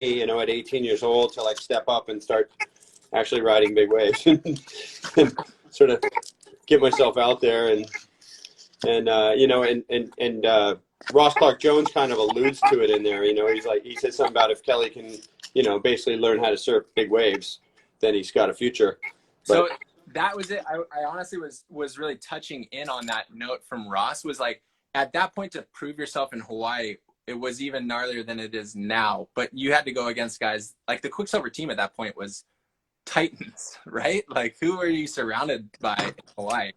you know, at 18 years old to like step up and start actually riding big waves and sort of get myself out there and you know, and Ross Clarke-Jones kind of alludes to it in there. You know, he's like, he said something about if Kelly can, you know, basically learn how to surf big waves, then he's got a future. But, so that was it. I honestly was really touching in on that note from Ross. Was like, at that point, to prove yourself in Hawaii, it was even gnarlier than it is now. But you had to go against guys like the Quicksilver team at that point was titans, right? Like, who were you surrounded by in Hawaii?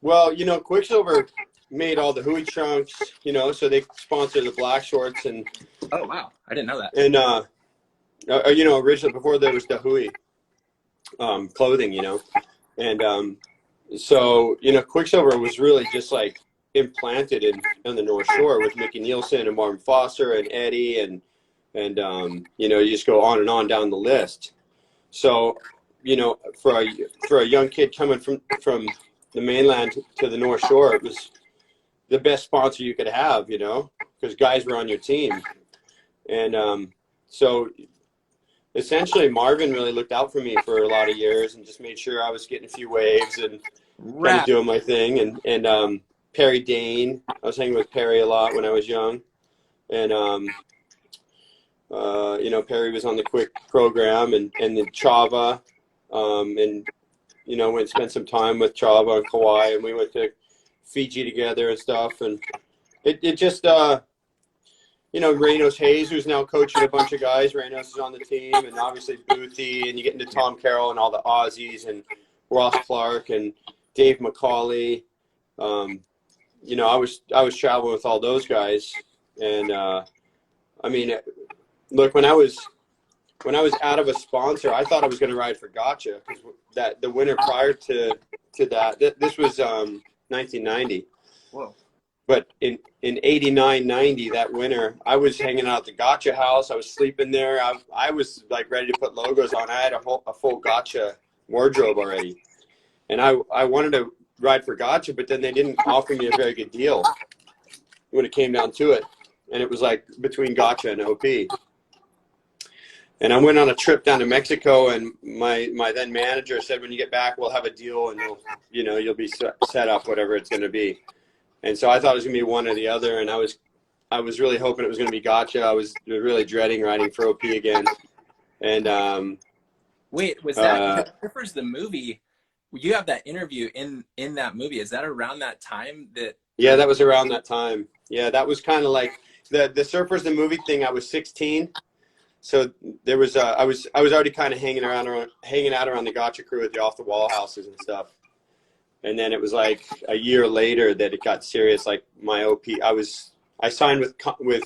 Well, you know, Quicksilver made all the hui trunks, you know, so they sponsor the black shorts and. Oh wow, I didn't know that. And you know, originally before there was the hui clothing, you know, and so you know, Quicksilver was really just like implanted on the North Shore with Mickey Nielsen and Marvin Foster and Eddie and you know, you just go on and on down the list. So you know, for a young kid coming from the mainland to the North Shore, it was the best sponsor you could have, you know, because guys were on your team. And so essentially Marvin really looked out for me for a lot of years and just made sure I was getting a few waves and kind of doing my thing. And Perry Dane, I was hanging with Perry a lot when I was young. And, you know, Perry was on the Quick program and the Chava. And, you know, went and spent some time with Chava and Kauai, and we went to Fiji together and stuff. And it just, you know, Reno's Hayes, who's now coaching a bunch of guys. Reno's is on the team, and obviously Boothie, and you get into Tom Carroll and all the Aussies, and Ross Clark and Dave McCauley. You know, I was traveling with all those guys, and I mean, look, when I was out of a sponsor, I thought I was going to ride for Gacha, because that the winter prior to that, this was 1990. Whoa. But in 89, 90, that winter, I was hanging out at the Gacha house. I was sleeping there. I was like ready to put logos on. I had a full Gacha wardrobe already. And I wanted to ride for Gacha, but then they didn't offer me a very good deal when it came down to it. And it was like between Gacha and Opie. And I went on a trip down to Mexico, and my then manager said, when you get back, we'll have a deal, and you'll be set up, whatever it's going to be. And so I thought it was going to be one or the other, and I was really hoping it was going to be Gacha. I was really dreading riding for OP again. And wait, was that Surfers the movie? You have that interview in that movie. Is that around that time that? Yeah, that was around that time. Yeah, that was kind of like the Surfers the movie thing. I was 16. So there was I was already kind of hanging out around the Gacha crew at the off the wall houses and stuff. And then it was like a year later that it got serious. Like my OP, I signed with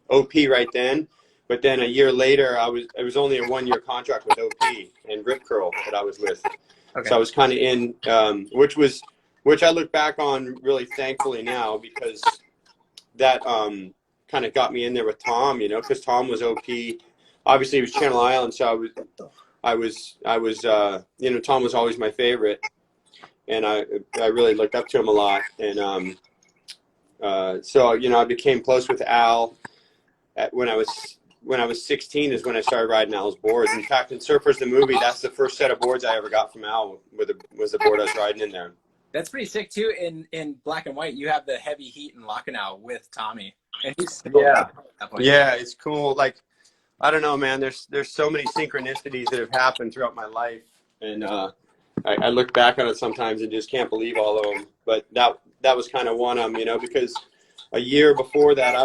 OP right then, but then a year later it was only a 1-year contract with OP and Rip Curl that I was with. Okay. So I was kind of in, which I look back on really thankfully now, because that kind of got me in there with Tom, you know, because Tom was OP. Obviously, he was Channel Island, so I was you know, Tom was always my favorite, and I really looked up to him a lot. And so you know, I became close with Al when I was 16 is when I started riding Al's boards. In fact, in Surfers the movie, that's the first set of boards I ever got from Al. Was the board I was riding in there. That's pretty sick too. In black and white, you have the heavy heat and Lacanau with Tommy. And he's yeah, it's cool. Like, I don't know, man. There's so many synchronicities that have happened throughout my life, and I look back on it sometimes and just can't believe all of them. But that was kind of one of them, you know, because a year before that,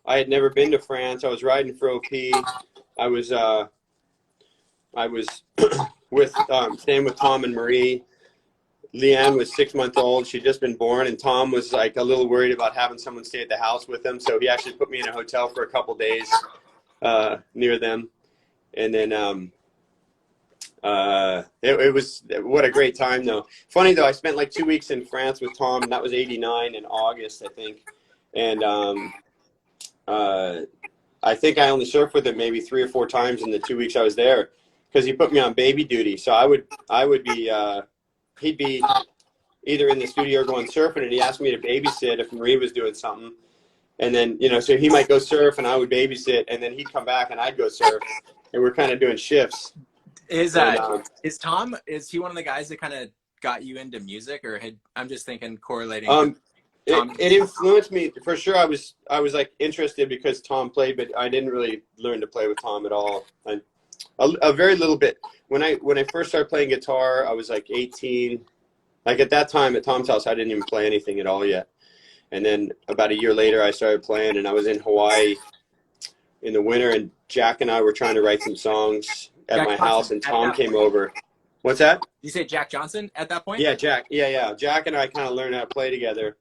I had never been to France. I was riding for OP. I was with staying with Tom and Marie. Leanne was 6 months old. She'd just been born, and Tom was like a little worried about having someone stay at the house with him. So he actually put me in a hotel for a couple days near them. And then it was, what a great time though. Funny though, I spent like 2 weeks in France with Tom, and that was 89 in August, I think. And I think I only surfed with him maybe 3 or 4 times in the 2 weeks I was there, because he put me on baby duty. So I would be, he'd be either in the studio or going surfing, and he asked me to babysit if Marie was doing something. And then, you know, so he might go surf and I would babysit, and then he'd come back and I'd go surf, and we're kind of doing shifts. Is Tom, is he one of the guys that kind of got you into music, or I'm just thinking correlating? It influenced me for sure. I was like interested because Tom played, but I didn't really learn to play with Tom at all. A very little bit. When I first started playing guitar, I was like 18. Like at that time at Tom's house, I didn't even play anything at all yet. And then about a year later, I started playing, and I was in Hawaii in the winter, and Jack and I were trying to write some songs at my house, and Tom came over. What's that? You say Jack Johnson at that point? Yeah, Jack. Yeah. Jack and I kind of learned how to play together,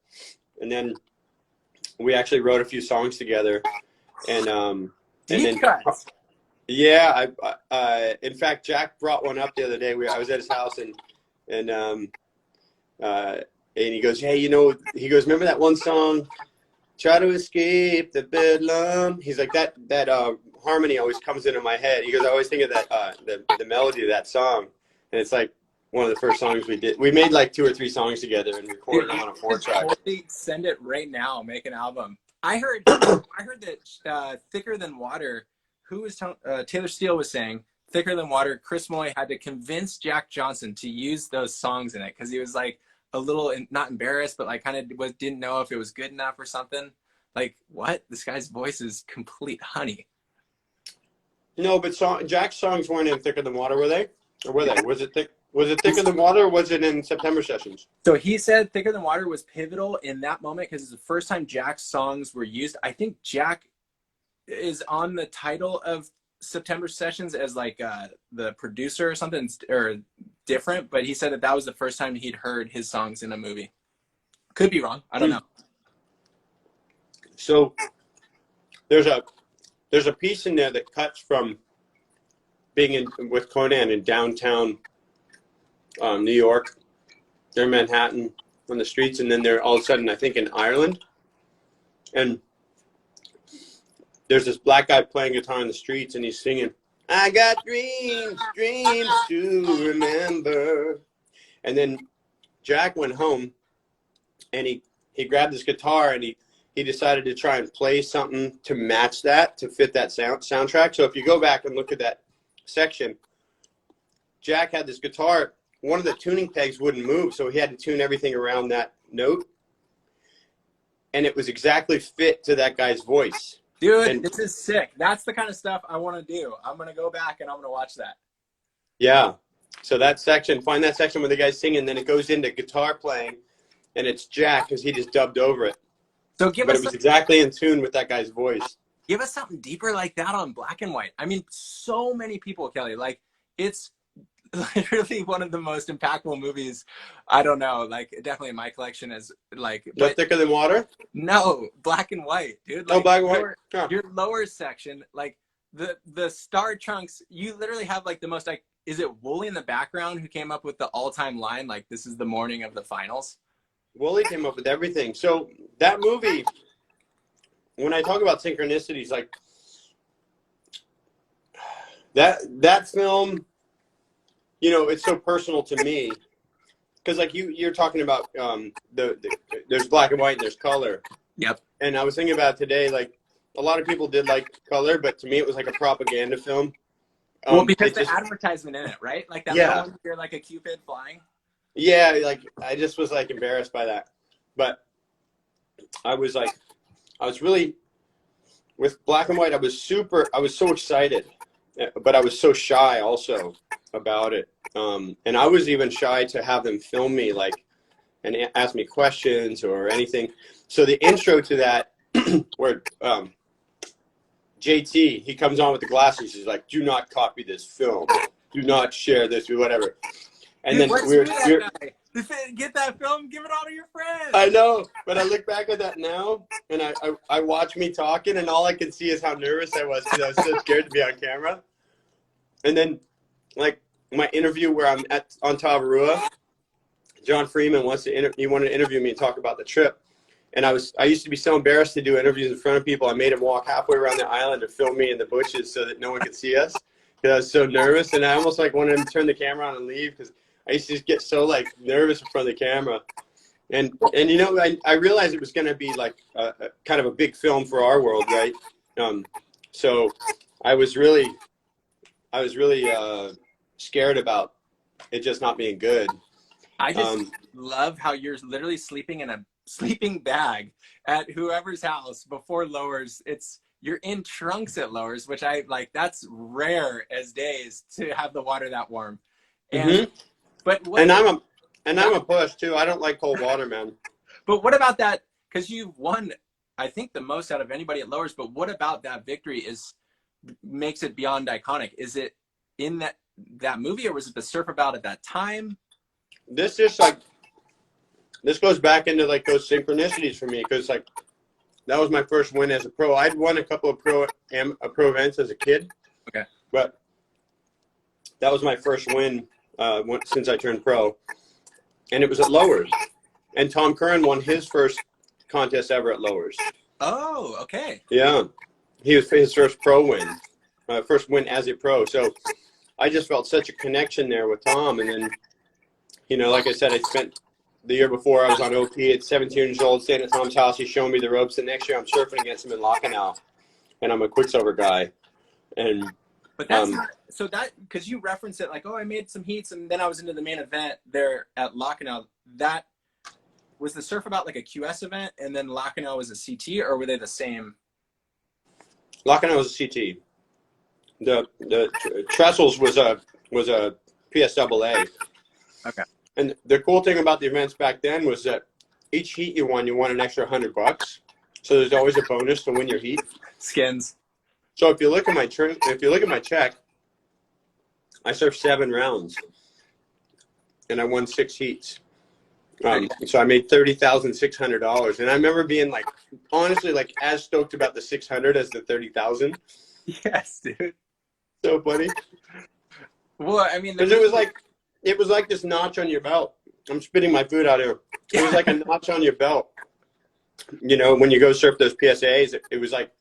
and then we actually wrote a few songs together. And then cuts. Yeah, in fact, Jack brought one up the other day. I was at his house, and he goes, hey, you know, he goes, remember that one song, Try to Escape the Bedlam? He's like, that harmony always comes into my head. He goes, I always think of that, the melody of that song. And it's like one of the first songs we did. We made like 2 or 3 songs together and recorded them on a 4-track. Totally send it right now, make an album. I heard that Thicker Than Water, who was Taylor Steele was saying, Thicker Than Water, Chris Moy had to convince Jack Johnson to use those songs in it because he was like a little not embarrassed, but like kind of didn't know if it was good enough or something. Like, what? This guy's voice is complete honey. No, but Jack's songs weren't in Thicker Than Water, were they? Or were they? Was it Thicker Than Water, or was it in September Sessions? So he said Thicker Than Water was pivotal in that moment because it's the first time Jack's songs were used. I think Jack is on the title of September Sessions as like the producer or something, or different, but he said that was the first time he'd heard his songs in a movie. Could be wrong. I don't know. So there's a piece in there that cuts from being with Conan in downtown New York. They're in Manhattan on the streets, and then they're all of a sudden, I think, in Ireland. And there's this black guy playing guitar in the streets, and he's singing, I got dreams to remember. And then Jack went home, and he grabbed his guitar, and he decided to try and play something to match that, to fit that soundtrack. So if you go back and look at that section, Jack had this guitar, one of the tuning pegs wouldn't move, so he had to tune everything around that note. And it was exactly fit to that guy's voice. Dude, this is sick. That's the kind of stuff I want to do. I'm going to go back and I'm going to watch that. Yeah. So that section, find that section where the guy's singing, then it goes into guitar playing, and it's Jack because he just dubbed over it. So it was exactly in tune with that guy's voice. Give us something deeper like that on Black and White. I mean, so many people, Kelly, like it's literally one of the most impactful movies. I don't know, like definitely in my collection is like. But Thicker Than Water? No, Black and White, dude. Like, Black and White. Your lower section, like the star chunks, you literally have like the most like. Is it Wooly in the background who came up with the all-time line like "This is the morning of the finals"? Wooly came up with everything. So that movie, when I talk about synchronicities, like that film. You know, it's so personal to me because, like, you're talking about there's black and white and there's color. Yep. And I was thinking about today, like, a lot of people did like color, but to me, it was like a propaganda film. Well, because the advertisement in it, right? Like that one, you're like a Cupid flying. Yeah, like I just was like embarrassed by that, but I was really with black and white. I was so excited, but I was so shy also about it. And I was even shy to have them film me, like, and ask me questions or anything. So the intro to that, where JT, he comes on with the glasses, he's like, do not copy this film. Do not share this or whatever. And dude, then get that film, give it all to your friends. I know, but I look back at that now, and I watch me talking, and all I can see is how nervous I was because I was so scared to be on camera. And then, like, my interview where I'm on Tavarua, John Freeman wanted to interview me and talk about the trip. And I used to be so embarrassed to do interviews in front of people. I made him walk halfway around the island to film me in the bushes so that no one could see us. Because I was so nervous, and I almost like wanted him to turn the camera on and leave because I used to just get so like nervous in front of the camera. And you know, I realized it was going to be like a kind of a big film for our world, right? So I was really scared about it just not being good. I just love how you're literally sleeping in a sleeping bag at whoever's house before lowers. You're in trunks at lowers, which I like. That's rare as days to have the water that warm. And but what, I'm a push too. I don't like cold water, man. But what about that? Because you've won, I think, the most out of anybody at lowers. But what about that victory makes it beyond iconic? Is it in that movie, or was it the surf about at that time? This goes back into like those synchronicities for me, because like that was my first win as a pro. I'd won a couple of pro events as a kid. Okay. But that was my first win since I turned pro, and it was at lowers. And Tom Curran won his first contest ever at lowers. Oh, okay. Yeah, he was his first pro win, first win as a pro. So I just felt such a connection there with Tom. And then, you know, like I said, I spent the year before I was on Opie at 17 years old, staying at Tom's house. He's showing me the ropes. The next year I'm surfing against him in Lacanau, and I'm a Quicksilver guy. And but that's not, so that, because you referenced it like, oh, I made some heats and then I was into the main event there at Lacanau. That was the surf about like a QS event, and then Lacanau was a CT, or were they the same? Lacanau was a CT. The Trestles was a PSAA. Okay. And the cool thing about the events back then was that each heat you won an extra $100. So there's always a bonus to win your heat. Skins. So if you look at my check, I surfed 7 rounds, and I won 6 heats. So I made $30,600, and I remember being like, honestly, like as stoked about the 600 as the 30,000. Yes, dude. So funny. Well, I mean, because it was like this notch on your belt. I'm spitting my food out here. It was like a notch on your belt. You know, when you go surf those PSAs, it was like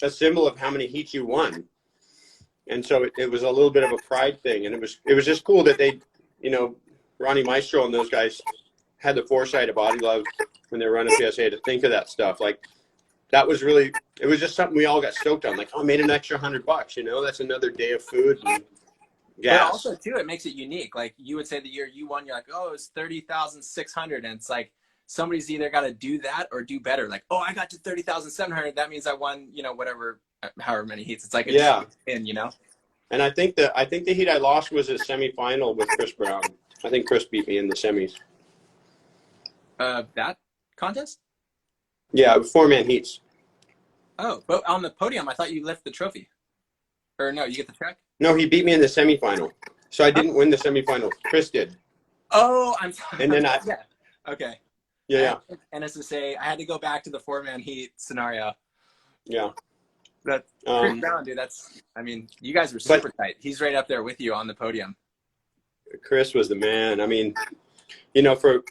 a symbol of how many heats you won. And so it was a little bit of a pride thing, and it was just cool that they, you know, Ronnie Maestro and those guys had the foresight of Body Love when they were running PSA to think of that stuff. Like, that was really, it was just something we all got stoked on. Like, oh, I made an extra $100, you know, that's another day of food and gas. But also too, it makes it unique. Like, you would say the year you won, you're like, oh, it's 30,600, and it's like somebody's either got to do that or do better. Like, oh, I got to 30,700. That means I won, you know, whatever, however many heats. It's like a win, you know. And I think the heat I lost was a semifinal with Chris Brown. I think Chris beat me in the semis. That contest? Yeah, 4-man heats. Oh, but on the podium, I thought you lift the trophy. Or no, you get the check? No, he beat me in the semifinal. So I didn't win the semifinal. Chris did. Oh, I'm sorry. And then yeah. Okay. Yeah. And as to say, I had to go back to the 4-man heat scenario. Yeah. But Chris Brown, dude, I mean, you guys were super tight. He's right up there with you on the podium. Chris was the man. I mean, you know, for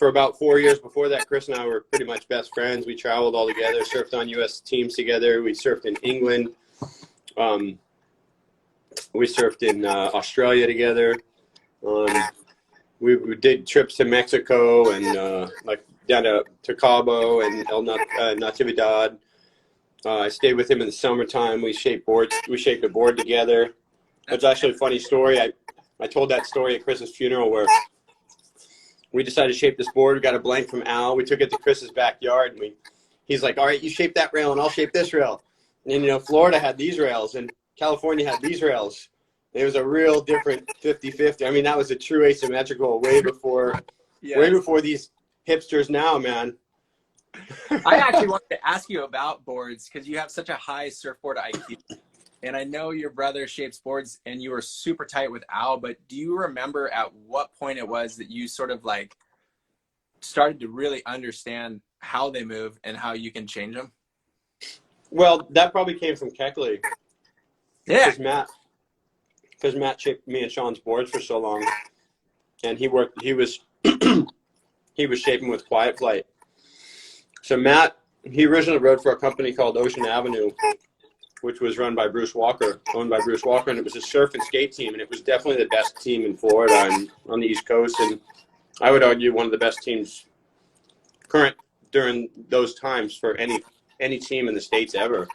about 4 years before that, Chris and I were pretty much best friends. We traveled all together, surfed on U.S. teams together. We surfed in England. We surfed in Australia together. We did trips to Mexico and like down to Cabo and El Natividad. I stayed with him in the summertime. We shaped a board together. That's actually a funny story. I told that story at Chris's funeral where we decided to shape this board. We got a blank from Al. We took it to Chris's backyard, and he's like, all right, you shape that rail, and I'll shape this rail. And, you know, Florida had these rails, and California had these rails. It was a real different 50-50. I mean, that was a true asymmetrical way before these hipsters now, man. I actually wanted to ask you about boards because you have such a high surfboard IQ. And I know your brother shapes boards and you were super tight with Al, but do you remember at what point it was that you sort of like started to really understand how they move and how you can change them? Well, that probably came from Keckley. Yeah. Because Matt shaped me and Sean's boards for so long. And he was shaping with Quiet Flight. So Matt, he originally rode for a company called Ocean Avenue, which was owned by Bruce Walker, and it was a surf and skate team, and it was definitely the best team in Florida and on the East Coast, and I would argue one of the best teams current during those times for any team in the States ever.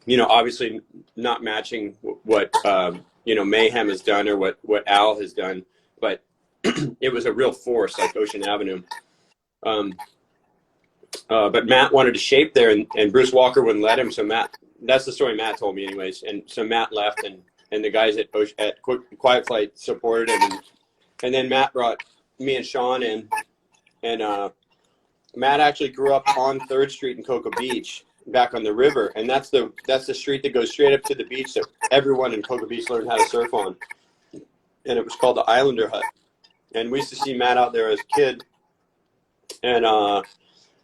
You know, obviously not matching what you know, Mayhem has done or what Al has done, but it was a real force like Ocean Avenue. But Matt wanted to shape there, and Bruce Walker wouldn't let him. So Matt, that's the story Matt told me, anyways. And so Matt left, and the guys at Quiet Flight supported him, and then Matt brought me and Sean in, and Matt actually grew up on 3rd Street in Cocoa Beach, back on the river, and that's the street that goes straight up to the beach that everyone in Cocoa Beach learned how to surf on, and it was called the Islander Hut. And we used to see Matt out there as a kid, and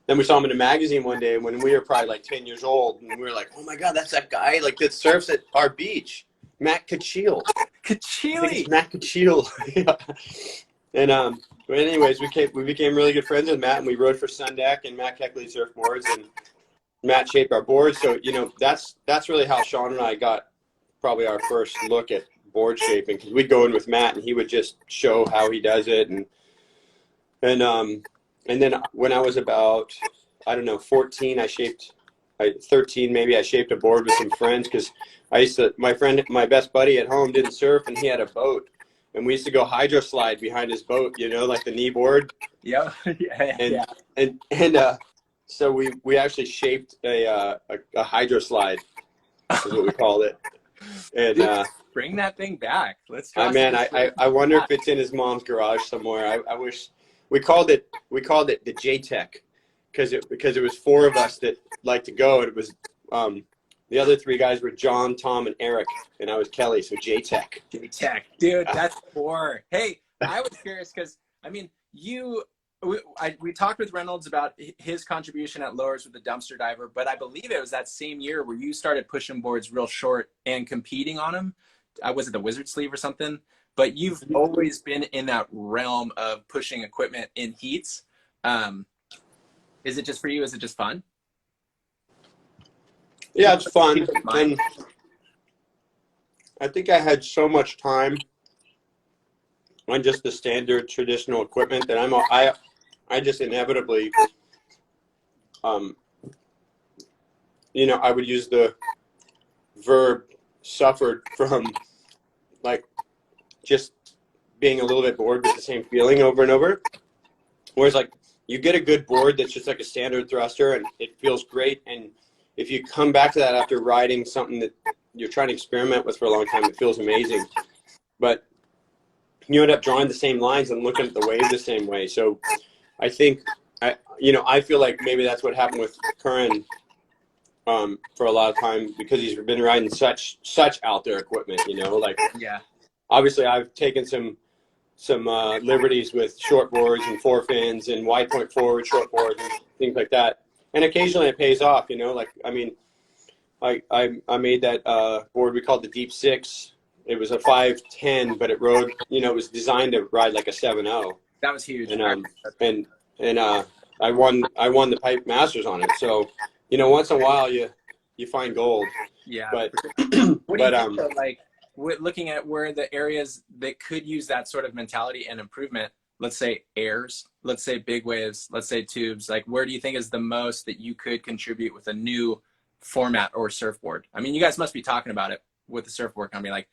then we saw him in a magazine one day when we were probably like 10 years old, and we were like, oh my god, that's that guy like that surfs at our beach, Matt Kachil. Matt Kachil. Yeah. And but anyways, we became really good friends with Matt, and we rode for Sundeck and Matt Keckley surfboards, and Matt shaped our boards. So, you know, that's really how Sean and I got probably our first look at board shaping, because we'd go in with Matt and he would just show how he does it. And then when I was about, I don't know, 14, 13 maybe, I shaped a board with some friends, because my best buddy at home didn't surf, and he had a boat, and we used to go hydro slide behind his boat, you know, like the knee board. Yeah. And so we actually shaped a hydro slide, is what we called it. And dude, bring that thing back. Let's try. I wonder if it's in his mom's garage somewhere. I wish we called it the J-Tech, because it was 4 of us that liked to go, and it was the other 3 guys were John, Tom, and Eric, and I was Kelly, so J-Tech. J-Tech, dude, that's 4. Hey, I was curious because I mean we talked with Reynolds about his contribution at lowers with the dumpster diver, but I believe it was that same year where you started pushing boards real short and competing on them. Was it the Wizard Sleeve or something? But you've always been in that realm of pushing equipment in heats. Is it just for you? Is it just fun? Yeah, it's fun. And I think I had so much time on just the standard traditional equipment that I just inevitably, you know, I would use the verb suffered from like just being a little bit bored with the same feeling over and over. Whereas like you get a good board that's just like a standard thruster and it feels great. And if you come back to that after riding something that you're trying to experiment with for a long time, it feels amazing. But you end up drawing the same lines and looking at the wave the same way. So I think, I feel like maybe that's what happened with Curran for a lot of time, because he's been riding such out there equipment, you know, like, yeah. Obviously I've taken some liberties with short boards and 4-fins and wide point forward short boards and things like that. And occasionally it pays off, you know, like, I mean, I made that board we called the Deep 6. It was a 510, but it rode, you know, it was designed to ride like a 7.0. That was huge. And I won the Pipe Masters on it. So, you know, once in a while you find gold. Yeah. But what do you think though, like looking at where the areas that could use that sort of mentality and improvement, let's say airs, let's say big waves, let's say tubes, like where do you think is the most that you could contribute with a new format or surfboard? I mean, you guys must be talking about it with the surfboard company. Like,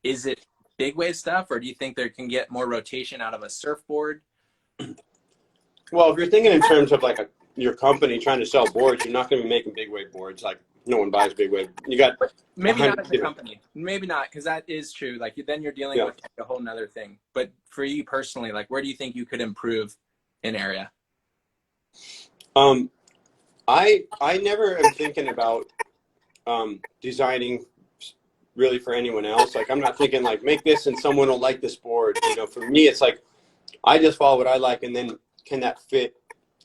is it big wave stuff, or do you think there can get more rotation out of a surfboard? Well, if you're thinking in terms of like your company trying to sell boards, you're not going to be making big wave boards. Like no one buys big wave. You got maybe not as a company, maybe not, because that is true. Like then you're dealing with like a whole nother thing. But for you personally, like where do you think you could improve in area? I never am thinking about designing really for anyone else. Like I'm not thinking like make this and someone will like this board. You know, for me it's like I just follow what I like, and then can that fit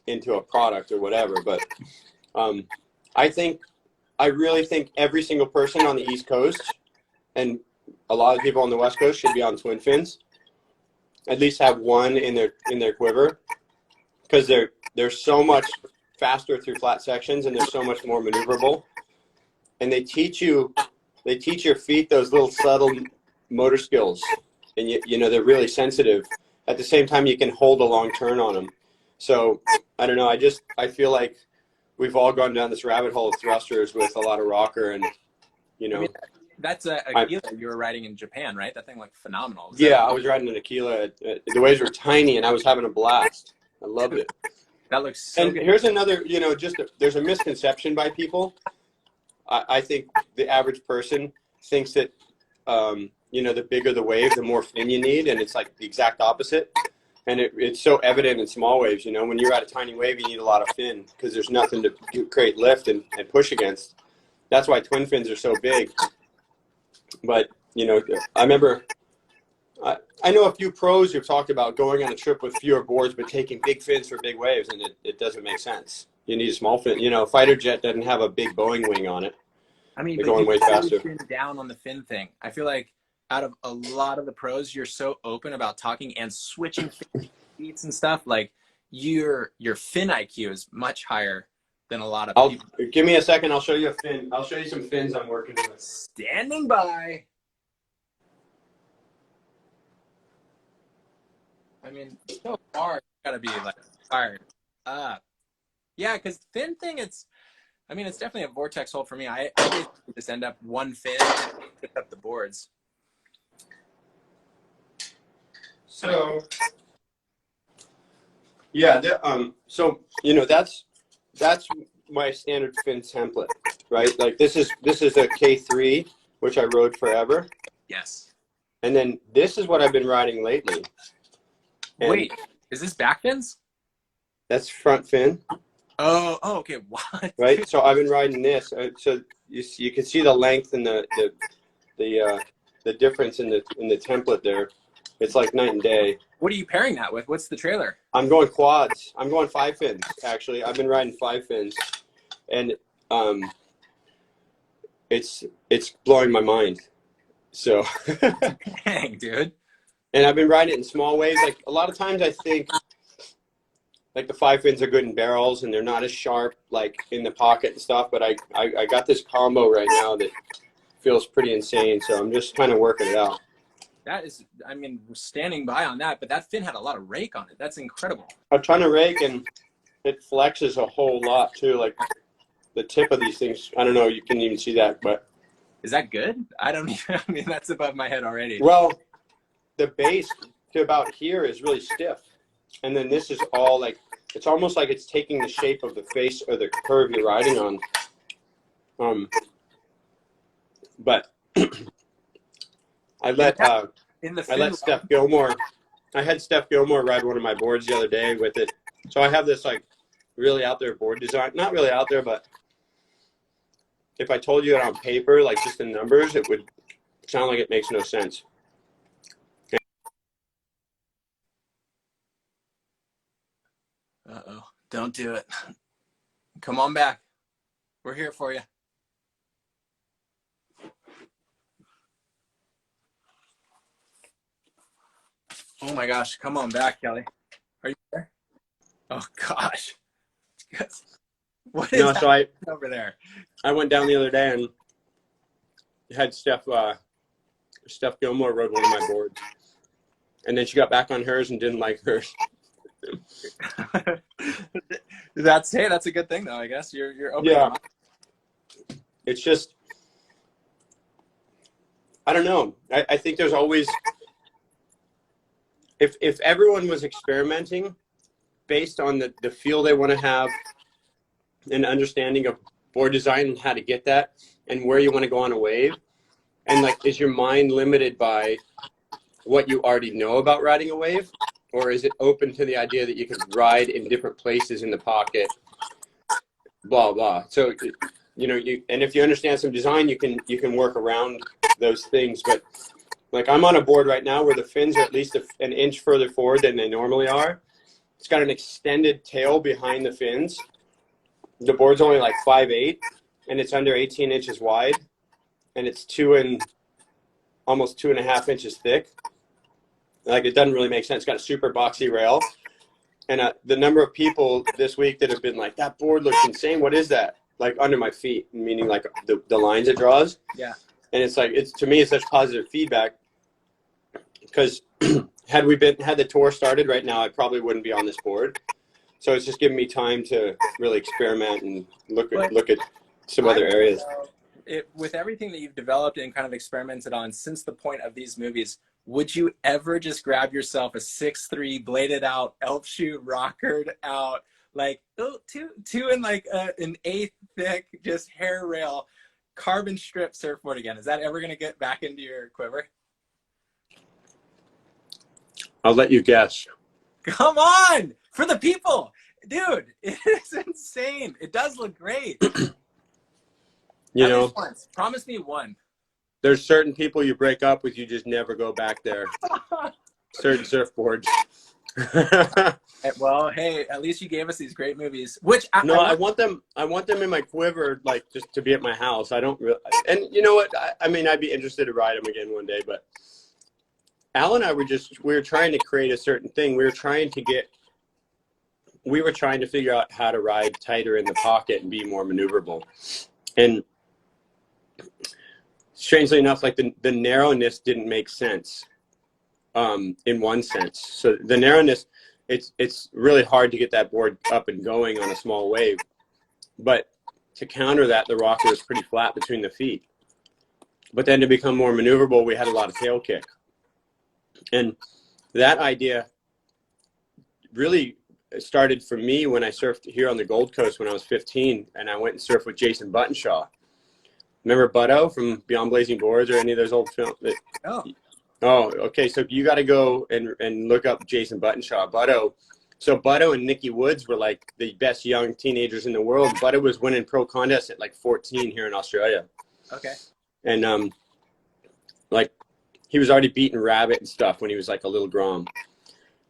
into a product or whatever. But I really think every single person on the East Coast and a lot of people on the West Coast should be on twin fins. At least have one in their quiver, because they're so much faster through flat sections and they're so much more maneuverable. And they teach your feet those little subtle motor skills, and you know they're really sensitive. at the same time, you can hold a long turn on them. So I don't know. I feel like we've all gone down this rabbit hole of thrusters with a lot of rocker, and you know. I mean, that's a Aquila you were riding in Japan, right? That thing looked phenomenal. Yeah, I was riding an Aquila. The waves were tiny, and I was having a blast. I loved it. That looks so and good. Here's another, there's a misconception by people. I think the average person thinks that, the bigger the wave, the more fin you need, and it's like the exact opposite. And it's so evident in small waves. When you're at a tiny wave, you need a lot of fin because there's nothing to create lift and push against. That's why twin fins are so big. But, I remember, I know a few pros who've talked about going on a trip with fewer boards but taking big fins for big waves, and it doesn't make sense. You need a small fin. Fighter jet doesn't have a big Boeing wing on it. I mean, they're going way faster. Fin down on the fin thing. I feel like out of a lot of the pros, you're so open about talking and switching feet and stuff. Like your fin IQ is much higher than a lot of people. Give me a second. I'll show you a fin. I'll show you some fins I'm working with. Standing by. I mean, so far, you gotta be like fired up. Yeah, because fin thing, it's definitely a vortex hole for me. I just end up one fin and pick up the boards. So, yeah, that's my standard fin template, right? Like this is a K3, which I rode forever. Yes. And then this is what I've been riding lately. And wait, is this back fins? That's front fin. Oh, okay. What? Right. So I've been riding this. So you can see the length and the difference in the template there. It's like night and day. What are you pairing that with? What's the trailer? I'm going quads. I'm going 5 fins actually. I've been riding 5 fins, and it's blowing my mind. So. Dang, dude. And I've been riding it in small waves. Like a lot of times I think like the 5 fins are good in barrels and they're not as sharp like in the pocket and stuff, but I got this combo right now that feels pretty insane, so I'm just kind of working it out. That is, standing by on that, but that fin had a lot of rake on it. That's incredible. I'm trying to rake, and it flexes a whole lot too. Like the tip of these things, I don't know, you can even see that, but. Is that good? That's above my head already. Well, the base to about here is really stiff. And then this is all like, it's almost like it's taking the shape of the face or the curve you're riding on. But I let Steph Gilmore, I had Steph Gilmore ride one of my boards the other day with it. So I have this like really out there board design, not really out there, but if I told you it on paper, like just the numbers, it would sound like it makes no sense. Uh-oh. Don't do it. Come on back. We're here for you. Oh my gosh. Come on back, Kelly. Are you there? Oh gosh. What is over there? I went down the other day and had Steph Gilmore rode one of my boards. And then she got back on hers and didn't like hers. That's a good thing though, I guess. You're open. Yeah. It's just, I don't know. I think there's always, if everyone was experimenting based on the feel they want to have, an understanding of board design and how to get that and where you want to go on a wave, and like, is your mind limited by what you already know about riding a wave, or is it open to the idea that you can ride in different places in the pocket, blah blah. So and if you understand some design, you can work around those things. But like, I'm on a board right now where the fins are at least an inch further forward than they normally are. It's got an extended tail behind the fins. The board's only like 5'8", and it's under 18 inches wide, and it's almost 2.5 inches thick. Like, it doesn't really make sense. It's got a super boxy rail, and the number of people this week that have been like, that board looks insane. What is that? Like under my feet, meaning like the lines it draws. Yeah. And it's like, to me, it's such positive feedback, because had the tour started right now, I probably wouldn't be on this board. So it's just giving me time to really experiment and look at some other areas. With everything that you've developed and kind of experimented on since the point of these movies, would you ever just grab yourself a 6'3" bladed out elf shoe rockered out, like two and like an 1/8 thick, just hair rail, carbon strip surfboard again? Is that ever going to get back into your quiver? I'll let you guess. Come on, for the people, dude. It is insane. It does look great. You know, once. Promise me one. There's certain people you break up with, you just never go back there. Certain surfboards. Well, hey, at least you gave us these great movies. Which I want them in my quiver, like just to be at my house. I don't really, and you know what? I mean, I'd be interested to ride them again one day. But Al and I we were trying to create a certain thing. We were trying to figure out how to ride tighter in the pocket and be more maneuverable. And strangely enough, like the narrowness didn't make sense in one sense. So the narrowness, it's really hard to get that board up and going on a small wave. But to counter that, the rocker was pretty flat between the feet. But then to become more maneuverable, we had a lot of tail kick. And that idea really started for me when I surfed here on the Gold Coast when I was 15, and I went and surfed with Jason Buttonshaw. Remember Butto from Beyond Blazing Boards or any of those old films? Oh, okay. So you got to go and look up Jason Buttonshaw. Butto and Nicky Woods were like the best young teenagers in the world. Butto was winning pro contests at like 14 here in Australia. Okay. And like he was already beating Rabbit and stuff when he was like a little grom.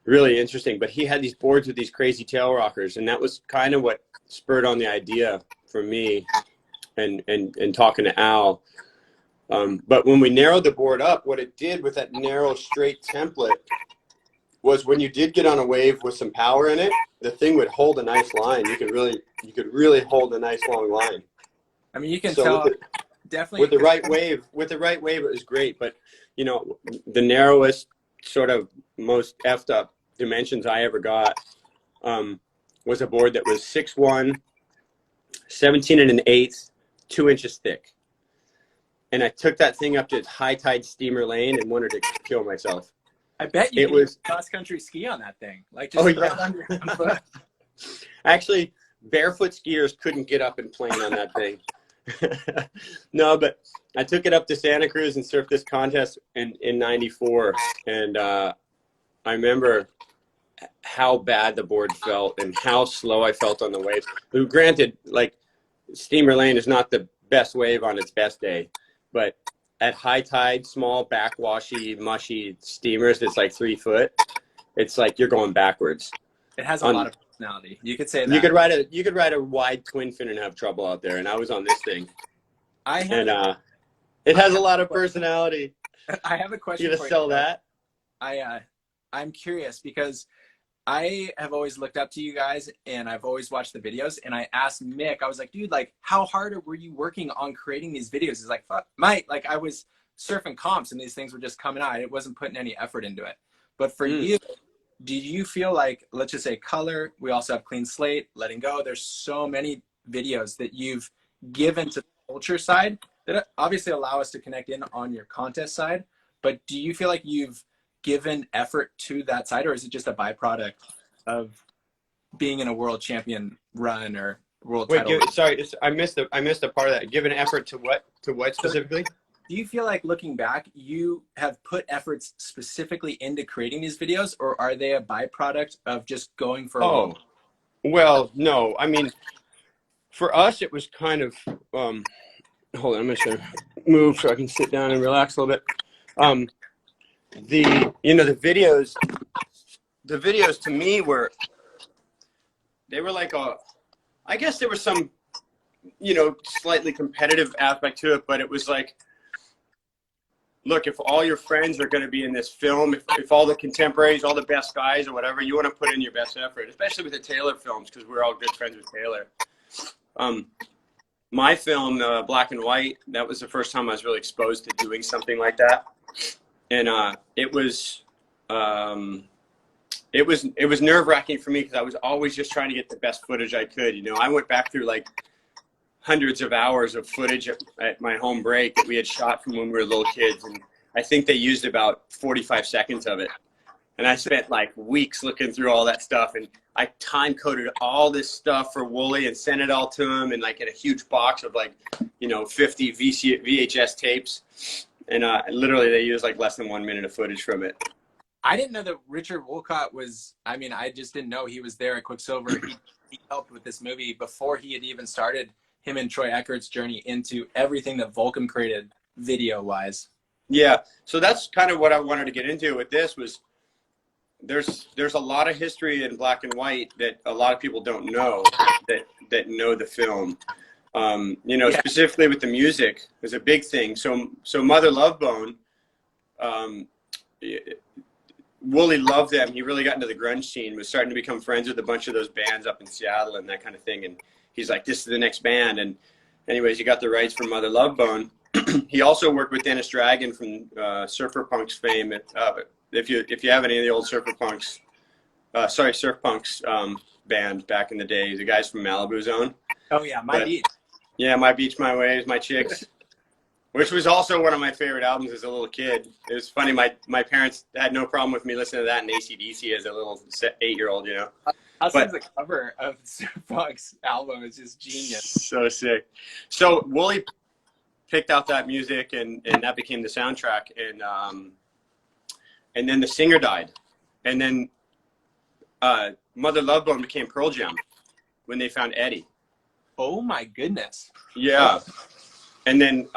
Really interesting. But he had these boards with these crazy tail rockers, and that was kind of what spurred on the idea for me and talking to Al. But when we narrowed the board up, what it did with that narrow, straight template was when you did get on a wave with some power in it, the thing would hold a nice line. You could really hold a nice long line. I mean, you can tell definitely with the right wave, it was great. But you know, the narrowest sort of most effed up dimensions I ever got was a board that was 6'1", 17 1/8, 2 inches thick. And I took that thing up to high tide steamer lane and wanted to kill myself. I bet you could cross country ski on that thing. Like just throw it on your foot. Actually, barefoot skiers couldn't get up and plane on that thing. No, but I took it up to Santa Cruz and surfed this contest in '94. And I remember how bad the board felt and how slow I felt on the waves. Granted, like steamer lane is not the best wave on its best day. But at high tide, small, backwashy, mushy steamers that's like 3 foot, it's like you're going backwards. It has a lot of personality. You could say that. You could ride a wide twin fin and have trouble out there, and I was on this thing. It has a lot of personality. I have a question. You gonna sell that? I'm curious because I have always looked up to you guys and I've always watched the videos, and I asked Mick, I was like, dude, like how hard were you working on creating these videos? He's like, fuck, Mike, like I was surfing comps and these things were just coming out. It wasn't putting any effort into it. But for you, do you feel like, let's just say color, we also have clean slate, letting go. There's so many videos that you've given to the culture side that obviously allow us to connect in on your contest side. But do you feel like you've given effort to that side, or is it just a byproduct of being in a world champion run or world title? Sorry, I missed a part of that. Given effort to what? To what specifically? Do you feel like looking back, you have put efforts specifically into creating these videos, or are they a byproduct of just going for a walk? Well, no. I mean, for us, it was kind of, hold on, I'm just going to move so I can sit down and relax a little bit. The videos to me they were like I guess there was some, slightly competitive aspect to it, but it was like, look, if all your friends are going to be in this film, if all the contemporaries, all the best guys or whatever, you want to put in your best effort, especially with the Taylor films, because we're all good friends with Taylor. My film, Black and White, that was the first time I was really exposed to doing something like that. And it was it was nerve-wracking for me because I was always just trying to get the best footage I could. You know, I went back through like hundreds of hours of footage at my home break that we had shot from when we were little kids, and I think they used about 45 seconds of it. And I spent like weeks looking through all that stuff, and I time coded all this stuff for Wooly and sent it all to him, and like in a huge box of like, you know, 50 VHS tapes, and literally they used like less than 1 minute of footage from it. I didn't know that Richard Wolcott was, I mean, I just didn't know he was there at Quicksilver. He helped with this movie before he had even started him and Troy Eckert's journey into everything that Volcom created video-wise. Yeah, so that's kind of what I wanted to get into with this was there's a lot of history in black and white that a lot of people don't know that know the film. You know, specifically with the music is a big thing. So Mother Love Bone, Wooly loved them. He really got into the grunge scene, was starting to become friends with a bunch of those bands up in Seattle and that kind of thing. And he's like, this is the next band. And anyways, he got the rights for Mother Love Bone. He also worked with Dennis Dragon from Surfer Punks fame. If you have any of the old Surfer Punks, Surf Punks band back in the day, the guys from Malibu Zone. Oh yeah, My Beach. Yeah, My Beach, My Waves, My Chicks. Which was also one of my favorite albums as a little kid. It was funny. My parents had no problem with me listening to that and AC/DC as a little 8-year-old, you know. The cover of Surf Punk's album is just genius. So sick. So Wooly picked out that music, and that became the soundtrack. And then the singer died. And then Mother Love Bone became Pearl Jam when they found Eddie. Oh, my goodness. Yeah. And then,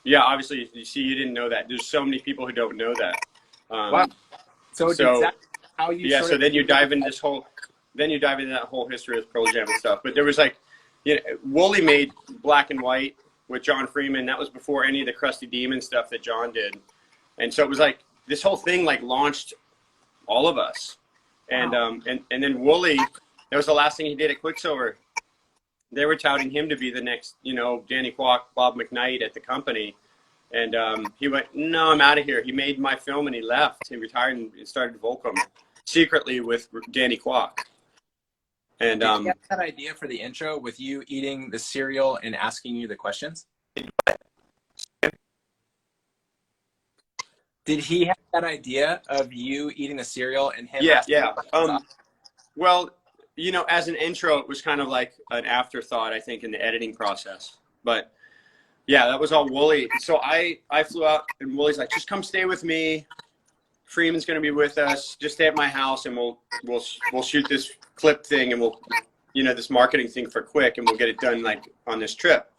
yeah, obviously, you see, you didn't know that. There's so many people who don't know that. Wow. So how you? Yeah. So then you dive into that whole history of Pearl Jam and stuff. But there was like, you know, Wooly made Black and White with John Freeman. That was before any of the Krusty Demon stuff that John did. And so it was like this whole thing like launched all of us. And wow. And then Wooly, that was the last thing he did at Quicksilver. They were touting him to be the next, you know, Danny Kwok, Bob McKnight at the company. And he went, no, I'm out of here. He made my film and he left. He retired and started Volcom secretly with Danny Kwok. And did you have that idea for the intro with you eating the cereal and asking you the questions? Did he have that idea of you eating the cereal and him? Yeah. Well, you know, as an intro, it was kind of like an afterthought, I think, in the editing process. But yeah, that was all Wooly. So I flew out, and Wooly's like, just come stay with me. Freeman's going to be with us. Just stay at my house, and we'll shoot this clip thing, and we'll, you know, this marketing thing for Quick, and we'll get it done like on this trip.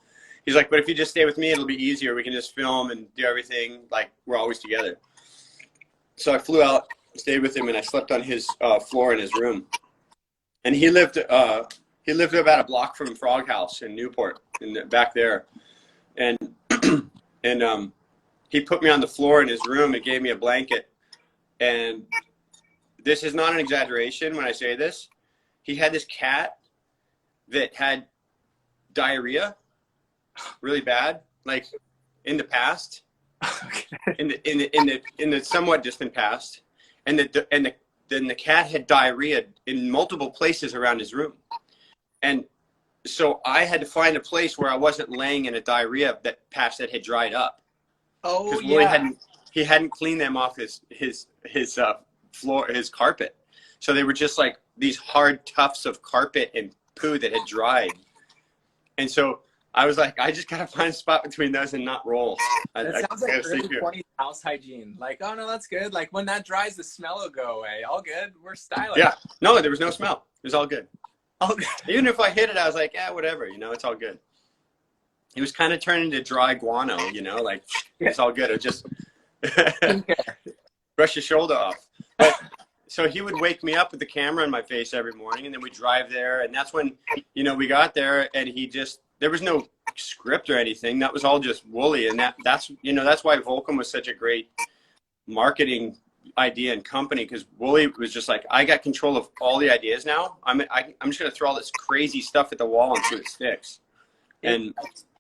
He's like, but if you just stay with me, it'll be easier. We can just film and do everything like we're always together. So I flew out, stayed with him, and I slept on his floor in his room. And he lived about a block from Frog House in Newport, back there. And he put me on the floor in his room and gave me a blanket. And this is not an exaggeration when I say this. He had this cat that had diarrhea, really bad, like in the past, in the somewhat distant past, and then the cat had diarrhea in multiple places around his room. And so I had to find a place where I wasn't laying in a diarrhea patch that had dried up. Oh, yeah. He hadn't cleaned them off his floor, his carpet. So they were just like these hard tufts of carpet and poo that had dried. And so I was like, I just got to find a spot between those and not roll. That sounds like early 20s house hygiene. Like, oh, no, that's good. Like, when that dries, the smell will go away. All good. We're stylish. Yeah. No, there was no smell. It was all good. All good. Even if I hit it, I was like, yeah, whatever. You know, it's all good. He was kind of turning to dry guano, you know, like, it's all good. It just brush your shoulder off. But, so he would wake me up with the camera in my face every morning, and then we'd drive there. And that's when, you know, we got there, and there was no script or anything. That was all just Wooly. And that's why Volcom was such a great marketing idea and company, because Wooly was just like, I got control of all the ideas now. I'm just going to throw all this crazy stuff at the wall and see what sticks. And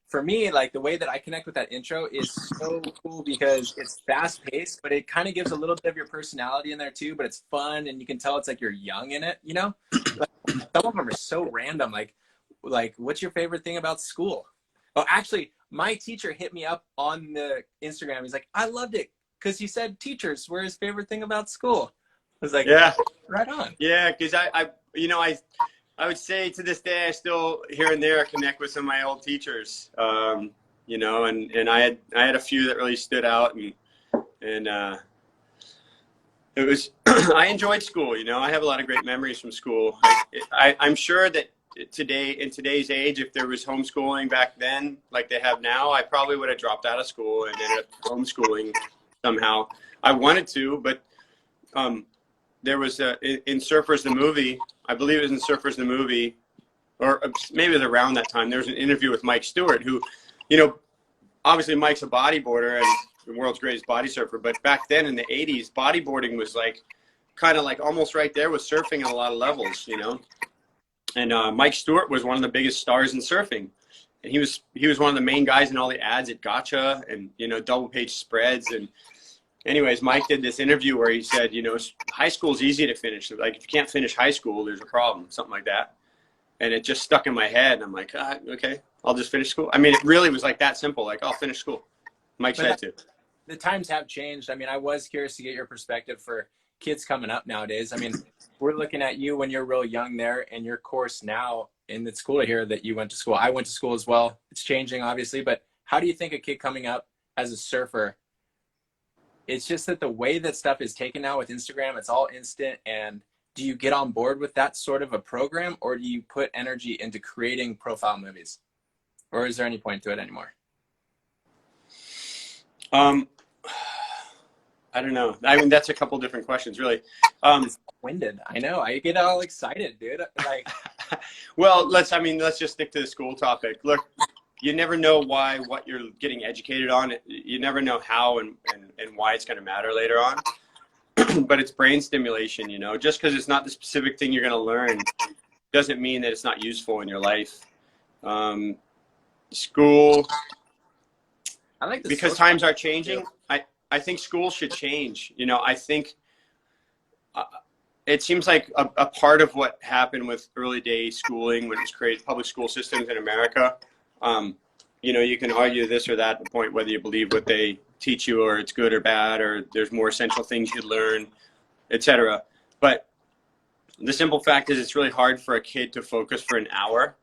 for me, like the way that I connect with that intro is so cool because it's fast paced, but it kind of gives a little bit of your personality in there too, but it's fun and you can tell it's like you're young in it, you know? Like, some of them are so random. Like, what's your favorite thing about school? Oh, actually, my teacher hit me up on the Instagram. He's like, I loved it because he said teachers were his favorite thing about school. I was like, Yeah, right on. yeah, because I would say to this day I still here and there connect with some of my old teachers, you know, and I had a few that really stood out, and it was I enjoyed school. You know, I have a lot of great memories from school. I'm sure that in today's age, if there was homeschooling back then like they have now, I probably would have dropped out of school and ended up homeschooling somehow. I wanted to, but there was in Surfers the movie, I believe it was in Surfers the movie, or maybe it was around that time, there was an interview with Mike Stewart, who, you know, obviously Mike's a bodyboarder and the world's greatest body surfer, but back then in the 80s, bodyboarding was like kind of like almost right there with surfing on a lot of levels, you know. And Mike Stewart was one of the biggest stars in surfing, and he was one of the main guys in all the ads at Gacha and, you know, double page spreads. And anyways, Mike did this interview where he said, you know, high school is easy to finish. Like if you can't finish high school, there's a problem, something like that. And it just stuck in my head. I'm like, okay, I'll just finish school. I mean, it really was like that simple. Like, I'll finish school. Mike said to. The times have changed. I mean, I was curious to get your perspective for kids coming up nowadays. I mean, we're looking at you when you're real young there, and your course now in the school here that you went to school. I went to school as well. It's changing, obviously, but how do you think a kid coming up as a surfer, it's just that the way that stuff is taken now with Instagram, it's all instant. And do you get on board with that sort of a program, or do you put energy into creating profile movies? Or is there any point to it anymore? I don't know. I mean, that's a couple different questions, really. It's winded. I know. I get all excited, dude. Like, well, let's just stick to the school topic. Look, you never know what you're getting educated on. You never know how and why it's going to matter later on. But it's brain stimulation, you know. Just because it's not the specific thing you're going to learn doesn't mean that it's not useful in your life. School, I like because times are changing. I think school should change. You know, I think it seems like a part of what happened with early day schooling when it was created, public school systems in America. You know, you can argue this or that point, whether you believe what they teach you or it's good or bad, or there's more essential things you learn, etc. But the simple fact is it's really hard for a kid to focus for an hour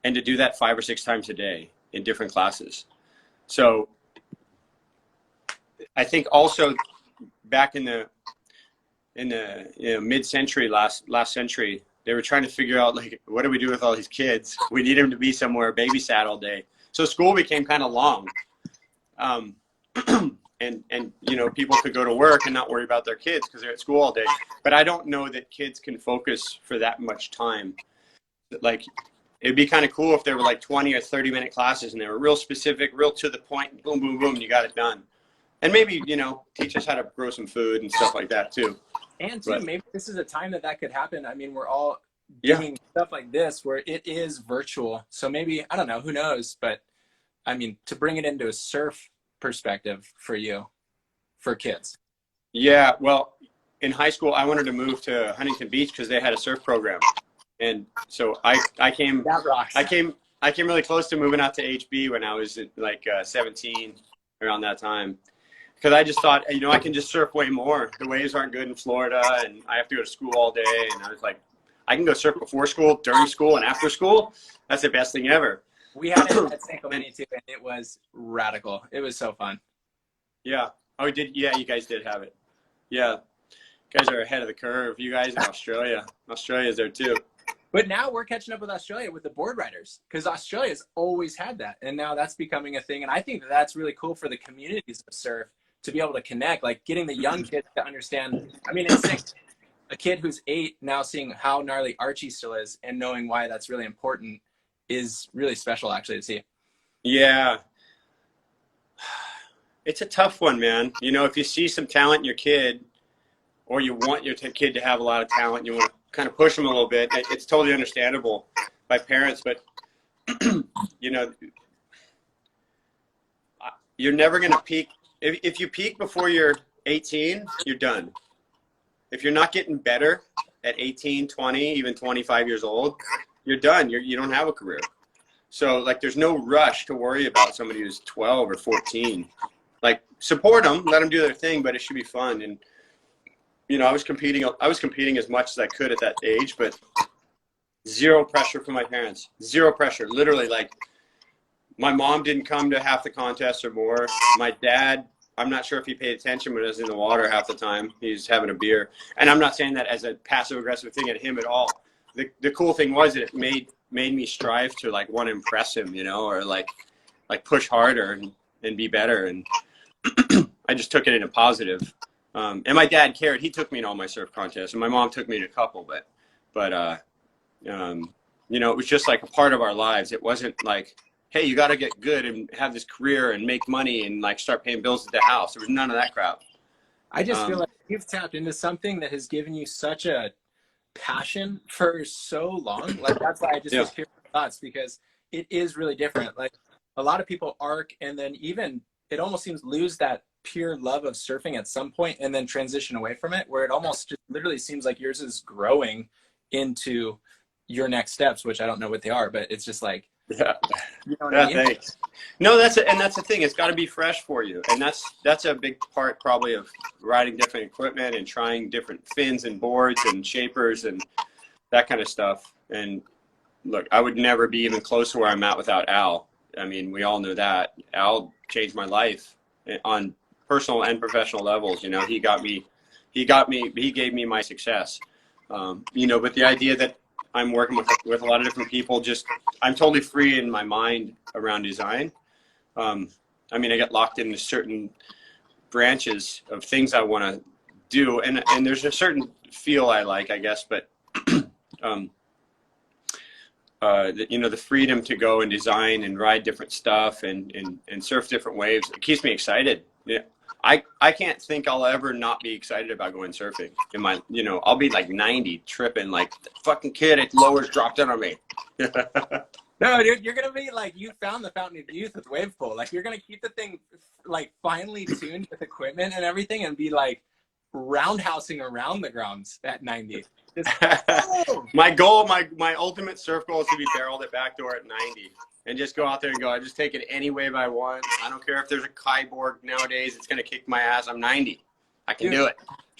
and to do that 5 or 6 times a day in different classes. So I think also back in the mid-century, last century, they were trying to figure out, like, what do we do with all these kids? We need them to be somewhere babysat all day. So school became kind of long. And you know, people could go to work and not worry about their kids because they're at school all day. But I don't know that kids can focus for that much time. Like, it'd be kind of cool if there were like 20 or 30-minute classes and they were real specific, real to the point, boom, boom, boom, you got it done. And maybe, you know, teach us how to grow some food and stuff like that too. And too, maybe this is a time that could happen. I mean, we're all doing stuff like this where it is virtual. So maybe, I don't know, who knows? But I mean, to bring it into a surf perspective for you, for kids. Yeah, well, in high school, I wanted to move to Huntington Beach because they had a surf program. And so I came really close to moving out to HB when I was like 17, around that time. Because I just thought, you know, I can just surf way more. The waves aren't good in Florida, and I have to go to school all day. And I was like, I can go surf before school, during school, and after school. That's the best thing ever. We had it at San Clemente too, and it was radical. It was so fun. Yeah. Oh, yeah, you guys did have it. Yeah. You guys are ahead of the curve. You guys in Australia. Australia's there too. But now we're catching up with Australia with the board riders, because Australia's always had that. And now that's becoming a thing. And I think that's really cool for the communities of surf to be able to connect, like getting the young kids to understand. I mean, it's a kid who's 8 now seeing how gnarly Archie still is and knowing why that's really important is really special, actually, to see. Yeah. It's a tough one, man. You know, if you see some talent in your kid, or you want your kid to have a lot of talent, you want to kind of push them a little bit, it's totally understandable by parents. But, you know, you're never going to peak. If you peak before you're 18, you're done. If you're not getting better at 18, 20, even 25 years old, you're done. You don't have a career. So like, there's no rush to worry about somebody who's 12 or 14. Like, support them, let them do their thing, but it should be fun. And, you know, I was competing as much as I could at that age, but zero pressure from my parents, zero pressure. Literally, like, my mom didn't come to half the contests or more. My dad, I'm not sure if he paid attention, but was in the water half the time. He's having a beer. And I'm not saying that as a passive aggressive thing at him at all. The cool thing was that it made me strive to like want to impress him, you know, or like push harder and be better. And I just took it in a positive. And my dad cared. He took me to all my surf contests, and my mom took me to a couple, but you know, it was just like a part of our lives. It wasn't like, hey, you got to get good and have this career and make money and like start paying bills at the house. There was none of that crap. I just feel like you've tapped into something that has given you such a passion for so long. Like, that's why I just was curious thoughts, because it is really different. Like, a lot of people arc and then even it almost seems lose that pure love of surfing at some point and then transition away from it, where it almost just literally seems like yours is growing into your next steps, which I don't know what they are, but it's just like, yeah, you know what I mean? Thanks. No, that's the thing. It's got to be fresh for you, and that's a big part probably of riding different equipment and trying different fins and boards and shapers and that kind of stuff. And look, I would never be even close to where I'm at without Al. I mean, we all know that. Al changed my life on personal and professional levels. You know, he gave me my success. You know, but the idea that I'm working with a lot of different people, I'm totally free in my mind around design. I mean, I get locked into certain branches of things I want to do, and there's a certain feel I like, I guess, but you know, the freedom to go and design and ride different stuff and surf different waves, it keeps me excited. Yeah. I can't think I'll ever not be excited about going surfing. You know, I'll be like 90 tripping like, fucking kid, it lowers dropped in on me. No, dude, you're going to be like, you found the fountain of youth with wave pool. Like, you're going to keep the thing like finely tuned with equipment and everything and be like roundhousing around the grounds at 90. My goal, my ultimate surf goal is to be barreled at backdoor at 90 and just go out there and go, I just take it any wave I want. I don't care if there's a Kai board nowadays, it's going to kick my ass. I'm 90. I can do it.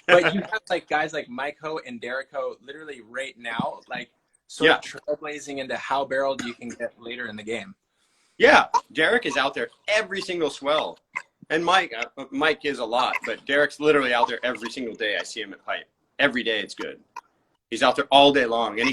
But you have like guys like Mike Ho and Derek Ho literally right now, like sort of trailblazing into how barreled you can get later in the game. Yeah. Derek is out there every single swell. And Mike is a lot, but Derek's literally out there every single day. I see him at pipe. Every day it's good. He's out there all day long, and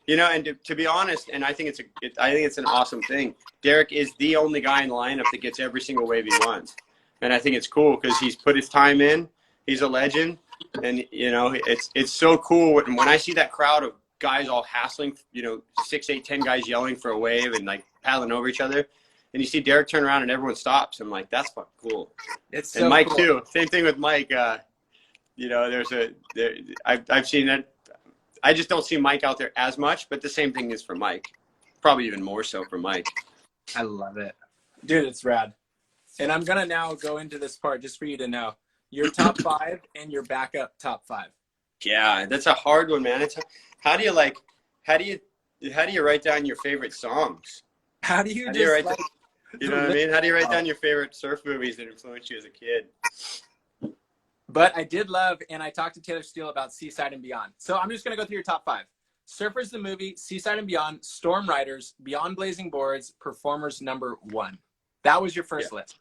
you know, and to be honest, and I think it's an awesome thing. Derek is the only guy in the lineup that gets every single wave he wants, and I think it's cool because he's put his time in. He's a legend, and you know, it's so cool when I see that crowd of guys all hassling, you know, 6, 8, 10 guys yelling for a wave and like paddling over each other, and you see Derek turn around and everyone stops. I'm like, that's fucking cool. It's and so Mike cool. too. Same thing with Mike. You know, I've seen it. I just don't see Mike out there as much, but the same thing is for Mike. Probably even more so for Mike. I love it. Dude, it's rad. And I'm going to now go into this part just for you to know. Your top 5 and your backup top 5. Yeah, that's a hard one, man. How do you write down your favorite songs? How do you you just like, you know what I mean? How do you write down your favorite surf movies that influenced you as a kid? But I did love, and I talked to Taylor Steele about Seaside and Beyond. So I'm just going to go through your top 5. Surfers the movie, Seaside and Beyond, Storm Riders, Beyond Blazing Boards, Performers number 1. That was your first list.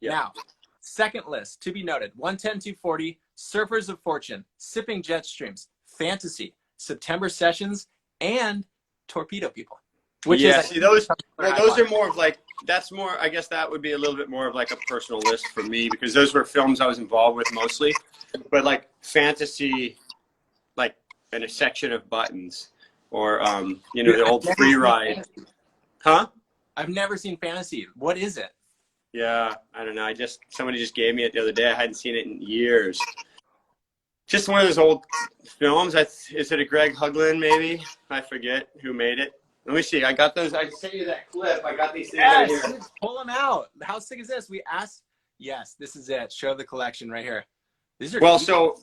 Yeah. Now, second list, to be noted, 110, 240, Surfers of Fortune, Sipping Jet Streams, Fantasy, September Sessions, and Torpedo People. Which is, see, those are more of like, that's more, I guess that would be a little bit more of like a personal list for me because those were films I was involved with mostly. But like Fantasy, like in a section of Buttons or, you know, the old Free Ride. Huh? I've never seen Fantasy. What is it? Yeah, I don't know. Somebody just gave me it the other day. I hadn't seen it in years. Just one of those old films. Is it a Greg Hugland maybe? I forget who made it. Let me see. I got those. I sent you that clip. I got these things right Yes, here. dude, pull them out. How sick is this? We asked. Yes, this is it. Show the collection right here. These are Well, so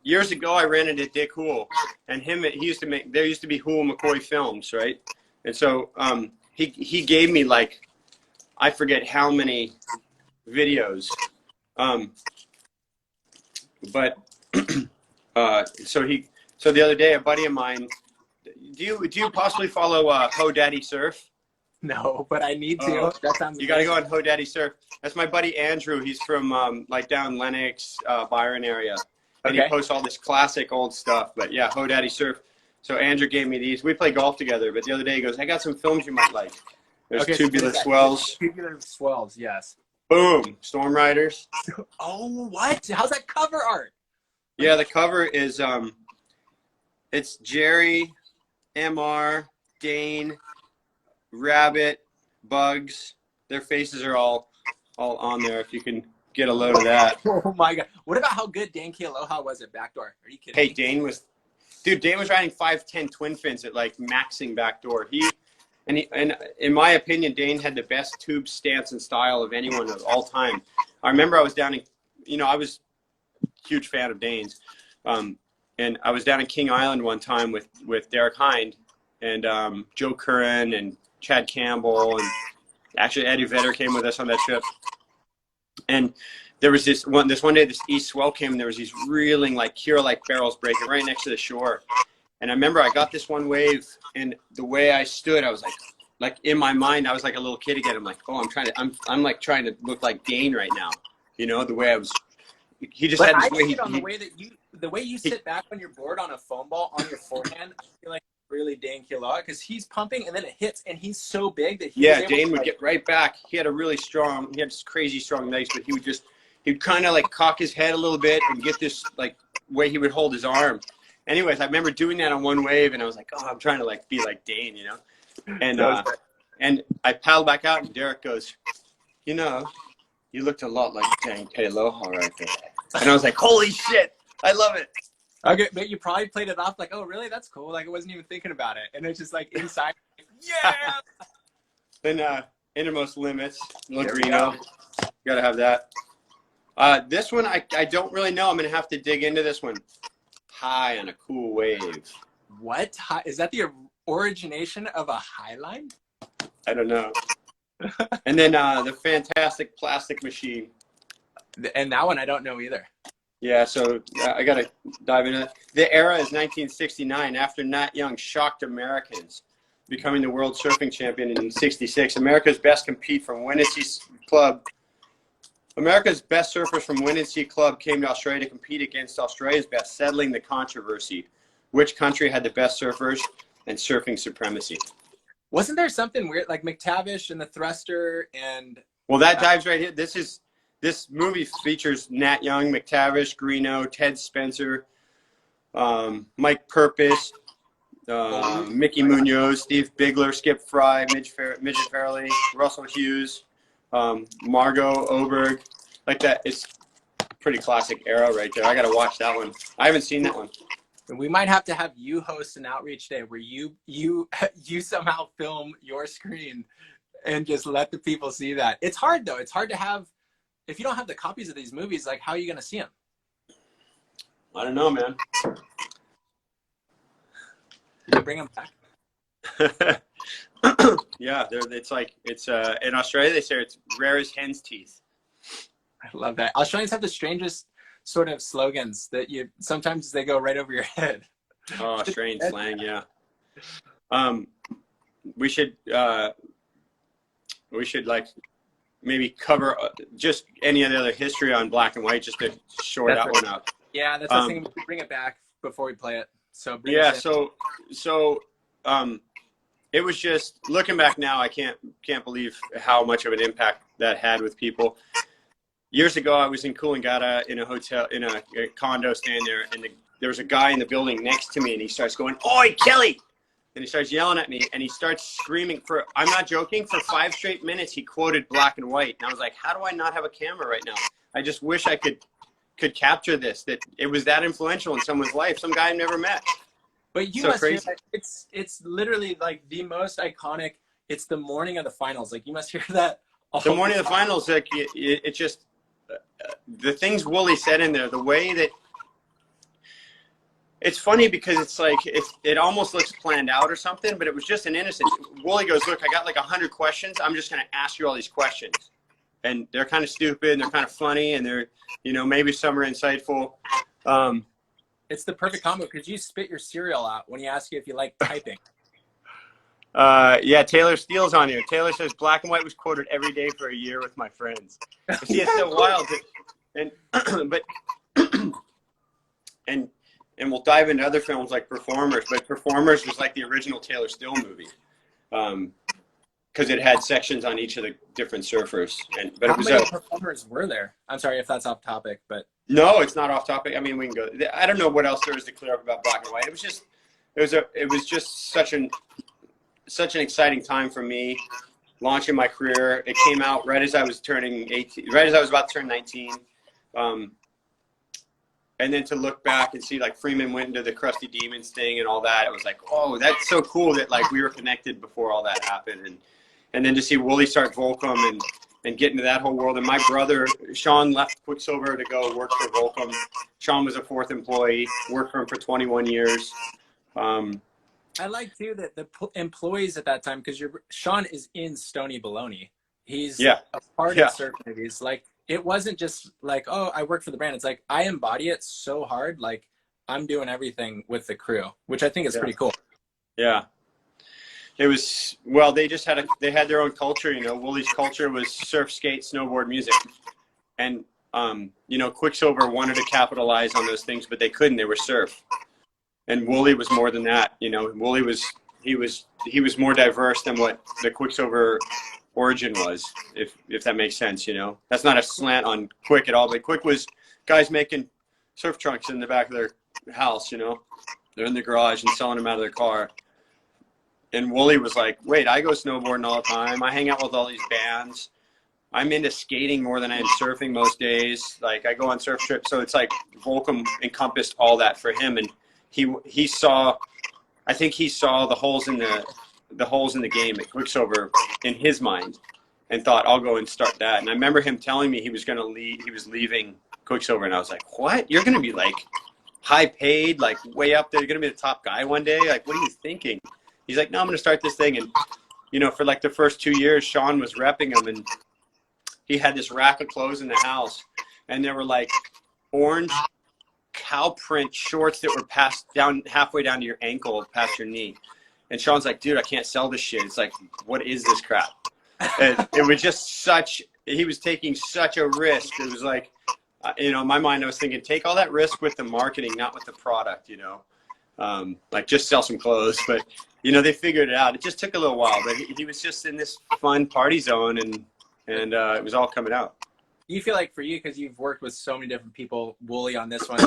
years ago, I ran into Dick Hool, and he used to make. There used to be Hool McCoy films, right? And so he gave me like, I forget how many videos, but so the other day, a buddy of mine. Do you possibly follow Ho Daddy Surf? No, but I need to. Oh, That sounds. You got to go on Ho Daddy Surf. That's my buddy Andrew. He's from like down Lenox, Byron area, and Okay. he posts all this classic old stuff. But yeah, Ho Daddy Surf. So Andrew gave me these. We play golf together. But the other day he goes, "I got some films you might like." There's Okay, Tubular Swells. Tubular Swells. Yes. Boom, Storm Riders. Oh, what? How's that cover art? Yeah, the cover is it's Jerry, Mr, Dane, Rabbit, Bugs. Their faces are all on there. If you can get a load of that. Oh my god! What about how good Dan Kealoha was at backdoor? Are you kidding? Hey, me? Dane was riding 5'10" twin fins at like maxing backdoor. And in my opinion, Dane had the best tube stance and style of anyone of all time. I remember I was down in, I was a huge fan of Dane's. And I was down in King Island one time with Derek Hind and Joe Curran and Chad Campbell, and actually Eddie Vedder came with us on that trip. And there was this one day, this east swell came, and there was these reeling like Kira-like barrels breaking right next to the shore. And I remember I got this one wave, and the way I stood, I was like in my mind, I was like a little kid again. I'm like, oh, I'm like trying to look like Dane right now, the way I was. He just But had this I way. see it on the way you sit back on your board on a foam ball on your forehand. I feel like really Dan Kealoha because he's pumping and then it hits, and he's so big that Dane would get right back. He had this crazy strong legs, but he'd kind of like cock his head a little bit and get this like way he would hold his arm. Anyways, I remember doing that on one wave, and I was like, oh, I'm trying to like be like Dane, and I paddled back out, and Derek goes, you looked a lot like Dan Kealoha right there. And I was like, holy shit, I love it. Okay, but you probably played it off like, oh, really? That's cool. Like, I wasn't even thinking about it. And it's just like inside, yeah! Then Innermost Limits, There we Reno. Got to have that. This one, I don't really know. I'm going to have to dig into this one. High on a Cool Wave. What? Is that the origination of a high line? I don't know. And then the Fantastic Plastic Machine. And that one I don't know either. Yeah, so I got to dive into that. The era is 1969, after Nat Young shocked Americans, becoming the world surfing champion in 66. America's best surfers from Windansea Club came to Australia to compete against Australia's best, settling the controversy. Which country had the best surfers and surfing supremacy? Wasn't there something weird, like McTavish and the Thruster and... Well, that dives right here. This movie features Nat Young, McTavish, Greeno, Ted Spencer, Mike Purpose, Mickey Munoz, Steve Bigler, Skip Fry, Midget Farrelly, Russell Hughes, Margot Oberg. Like that. It's pretty classic era right there. I got to watch that one. I haven't seen that one. We might have to have you host an outreach day where you somehow film your screen and just let the people see that. It's hard, though. It's hard to have... If you don't have the copies of these movies, like, how are you going to see them? I don't know, man. You bring them back? Yeah, it's in Australia they say it's rare as hen's teeth. I love that. Australians have the strangest sort of slogans that sometimes they go right over your head. Oh, Australian slang, yeah. We should like maybe cover just any of the other history on black and white just to shore that one up. Yeah, that's the thing. We bring it back before we play it. So it was just looking back now. I can't believe how much of an impact that had with people. Years ago, I was in Coolangatta in a hotel, in a condo, staying there, and there was a guy in the building next to me, and he starts going, "Oi, Kelly!" And he starts yelling at me, and he starts screaming I'm not joking, for 5 straight minutes, he quoted black and white. And I was like, how do I not have a camera right now? I just wish I could capture this, that it was that influential in someone's life, some guy I've never met. But you So must hear crazy. that it's literally like the most iconic. It's the morning of the finals. Like you must hear that The all morning the of the time. finals, like it just the things Wooly said in there, the way that it's funny because it's like it almost looks planned out or something, but it was just an innocent. Wooly goes, look, I got like 100 questions. I'm just gonna ask you all these questions, and they're kind of stupid and they're kind of funny and they're, maybe some are insightful. It's the perfect combo because you spit your cereal out when he asks you if you like typing. Yeah, Taylor Steele's on here. Taylor says black and white was quoted every day for a year with my friends. See, it's so wild. And but and we'll dive into other films like Performers, but Performers was like the original Taylor Steele movie, because it had sections on each of the different surfers. But How it was many performers were there? I'm sorry if that's off topic, but no, it's not off topic. I mean, we can go. I don't know what else there is to clear up about black and white. It was just such an exciting time for me, launching my career. It came out right as I was turning 18, right as I was about to turn 19. And then to look back and see like Freeman went into the Krusty Demons thing and all that, it was like, oh, that's so cool that like we were connected before all that happened. And then to see Wooly start Volcom and get into that whole world. And my brother, Sean, left Quicksilver to go work for Volcom. Sean was a fourth employee, worked for him for 21 years. I like too that the employees at that time, because Sean is in Stony Baloney. He's Yeah. a part Yeah. of surf movies. Like it wasn't just like, oh, I work for the brand. It's like I embody it so hard. Like I'm doing everything with the crew, which I think is pretty cool. Yeah. It was, well, they had their own culture, Wooly's culture was surf, skate, snowboard, music. And, Quicksilver wanted to capitalize on those things, but they couldn't. They were surf. And Wooly was more than that. Wooly he was more diverse than what the Quicksilver origin was, if that makes sense. That's not a slant on Quick at all, but Quick was guys making surf trunks in the back of their house. They're in the garage and selling them out of their car. And Wooly was like, wait, I go snowboarding all the time. I hang out with all these bands. I'm into skating more than I am surfing most days. Like I go on surf trips. So it's like Volcom encompassed all that for him. And he saw, I think he saw the holes in the game at Quicksilver in his mind and thought, I'll go and start that. And I remember him telling me he was leaving Quicksilver. And I was like, what? You're going to be like high paid, like way up there. You're going to be the top guy one day. Like, what are you thinking? He's like, no, I'm going to start this thing. And, for like the first 2 years, Sean was repping him and he had this rack of clothes in the house and there were like orange cow print shorts that were passed down halfway down to your ankle, past your knee. And Sean's like, dude, I can't sell this shit. It's like, what is this crap? And it was just he was taking such a risk. It was like, in my mind, I was thinking, take all that risk with the marketing, not with the product, like just sell some clothes. But, they figured it out. It just took a little while, but he was just in this fun party zone and it was all coming out. Do you feel like for you, because you've worked with so many different people, Wooly on this one,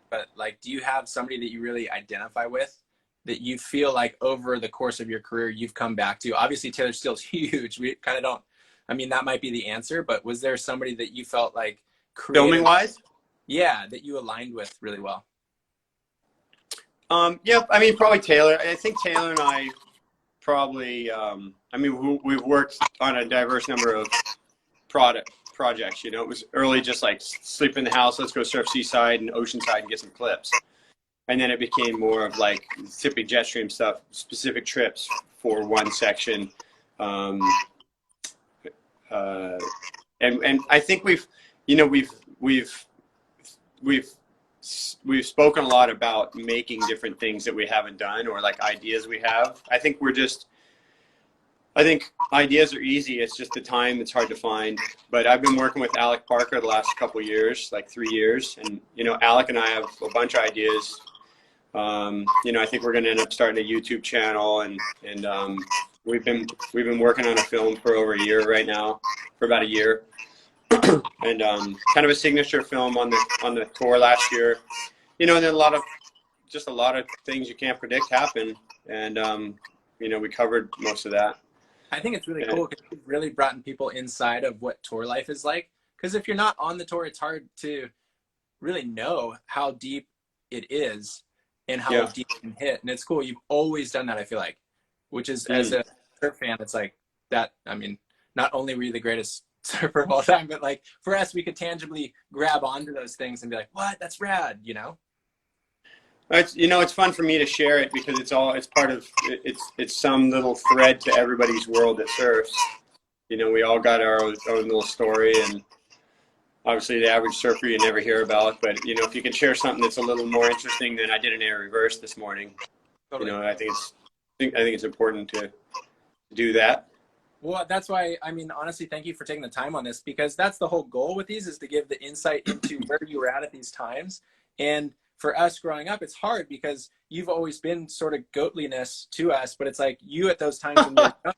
but like, do you have somebody that you really identify with that you feel like over the course of your career, you've come back to? Obviously Taylor Steele's huge. We kind of don't, I mean, that might be the answer, but was there somebody that you felt like Filming wise? Yeah, that you aligned with really well? Yeah, I mean, probably Taylor. I think Taylor and I probably, we've worked on a diverse number of projects. It was early just like sleep in the house, let's go surf seaside and oceanside and get some clips. And then it became more of like tipping jet stream stuff, specific trips for one section. And I think we've spoken a lot about making different things that we haven't done or like ideas we have. I think ideas are easy. It's just the time that's hard to find. But I've been working with Alec Parker the last couple of years, like 3 years. And, Alec and I have a bunch of ideas. I think we're going to end up starting a YouTube channel and we've been working on a film for over a year right now, for about a year. And kind of a signature film on the tour last year. And then a lot of things you can't predict happen. And, we covered most of that. I think it's really cool because you've really brought people inside of what tour life is like. Because if you're not on the tour, it's hard to really know how deep it is. and how Yeah. deep you can hit. And it's cool. You've always done that, I feel like, which is, as a surf fan, it's like that. I mean, not only were you the greatest surfer of all time, but like for us, we could tangibly grab onto those things and be like, what? That's rad, you know? It's, you know, it's fun for me to share it because it's part of, it's some little thread to everybody's world that surfs. You know, we all got our own little story, and obviously the average surfer you never hear about, but you know, if you can share something that's a little more interesting than I did an air reverse this morning, Totally. you know, I think it's important to do that. Well, that's why, I mean, honestly, thank you for taking the time on this, because that's the whole goal with these, is to give the insight into where you were at these times. And for us growing up, it's hard because you've always been sort of goatliness to us, but it's like you at those times when you're young,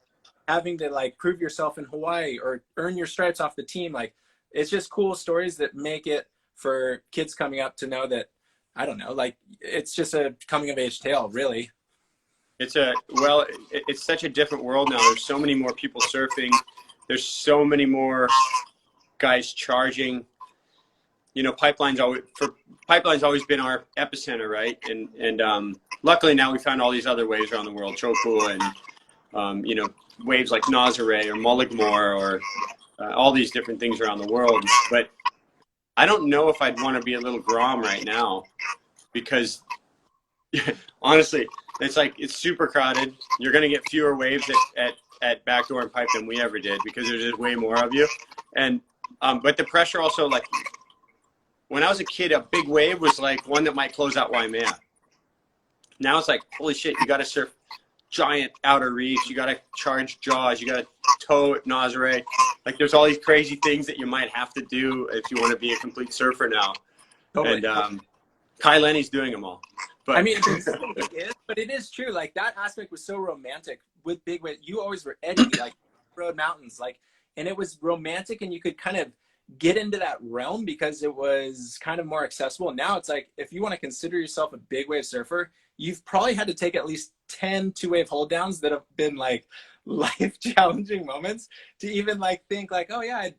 having to like prove yourself in Hawaii or earn your stripes off the team. Like, it's just cool stories that make it for kids coming up to know that, I don't know, like it's just a coming of age tale, really. It's such a different world now. There's so many more people surfing. There's so many more guys charging. You know, pipeline's always been our epicenter, right? And luckily now we found all these other waves around the world, Choku and you know, waves like Nazare or Mulligmore or all these different things around the world. But I don't know if I'd want to be a little Grom right now, because honestly, it's like, it's super crowded. You're going to get fewer waves at backdoor and pipe than we ever did, because there's just way more of you. And but the pressure also, like when I was a kid, a big wave was like one that might close out Waimea. Now it's like, holy shit, you got to surf giant outer reefs, you got to charge jaws, you got to tow at Nazare. Like there's all these crazy things that you might have to do if you want to be a complete surfer now. Totally. And Kai Lenny's doing them all. But I mean, it is, but it is true. Like that aspect was so romantic with big waves. You always were edgy, like road mountains, like, and it was romantic, and you could kind of get into that realm because it was kind of more accessible. And now it's like, if you want to consider yourself a big wave surfer, you've probably had to take at least 10 two-wave hold downs that have been like life challenging moments to even like think like, oh yeah,